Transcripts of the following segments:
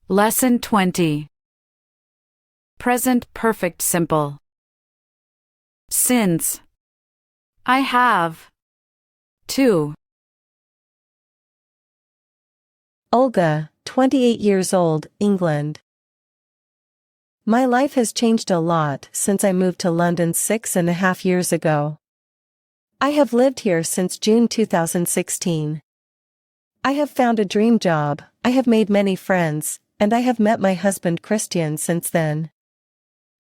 Lesson 20. Present Perfect Simple. Since. I have. To. Olga, 28 years old, England. My life has changed a lot since I moved to London 6.5 years ago. I have lived here since June 2016. I have found a dream job, I have made many friends, and I have met my husband Christian since then.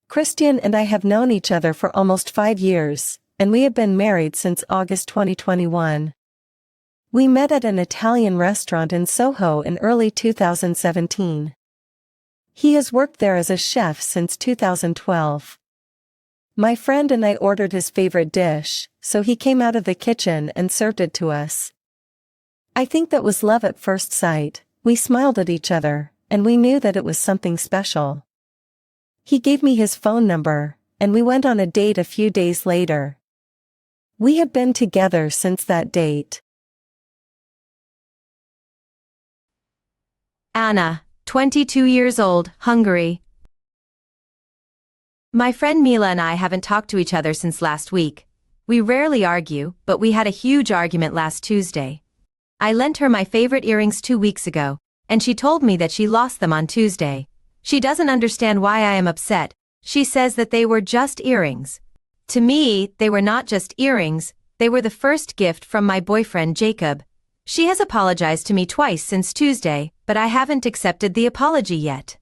Christian and I have known each other for almost 5 years, and we have been married since August 2021. We met at an Italian restaurant in Soho in early 2017. He has worked there as a chef since 2012. My friend and I ordered his favorite dish, so he came out of the kitchen and served it to us. I think that was love at first sight. We smiled at each other, and we knew that it was something special. He gave me his phone number, and we went on a date a few days later. We have been together since that date. Anna, 22 years old, Hungary. My friend Mila and I haven't talked to each other since last week. We rarely argue, but we had a huge argument last Tuesday. I lent her my favorite earrings 2 weeks ago, and she told me that she lost them on Tuesday. She doesn't understand why I am upset. She says that they were just earrings. To me, they were not just earrings, they were the first gift from my boyfriend Jacob. She has apologized to me twice since Tuesday, but I haven't accepted the apology yet.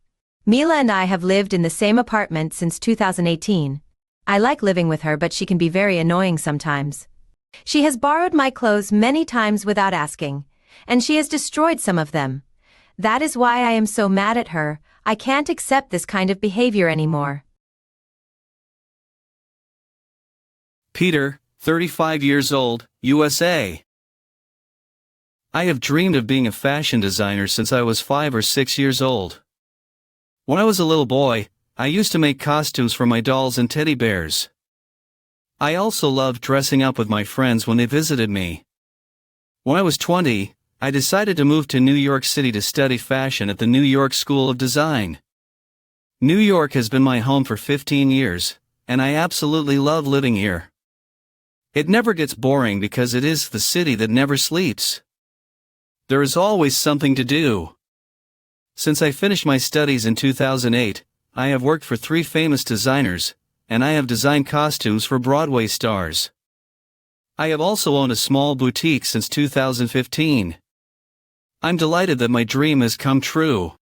Mila and I have lived in the same apartment since 2018. I like living with her, but she can be very annoying sometimes. She has borrowed my clothes many times without asking, and she has destroyed some of them. That is why I am so mad at her. I can't accept this kind of behavior anymore. Peter, 35 years old, USA. I have dreamed of being a fashion designer since I was 5 or 6 years old. When I was a little boy, I used to make costumes for my dolls and teddy bears. I also loved dressing up with my friends when they visited me. When I was 20, I decided to move to New York City to study fashion at the New York School of Design. New York has been my home for 15 years, and I absolutely love living here. It never gets boring because it is the city that never sleeps. There is always something to do. Since I finished my studies in 2008, I have worked for 3 famous designers, and I have designed costumes for Broadway stars. I have also owned a small boutique since 2015. I'm delighted that my dream has come true.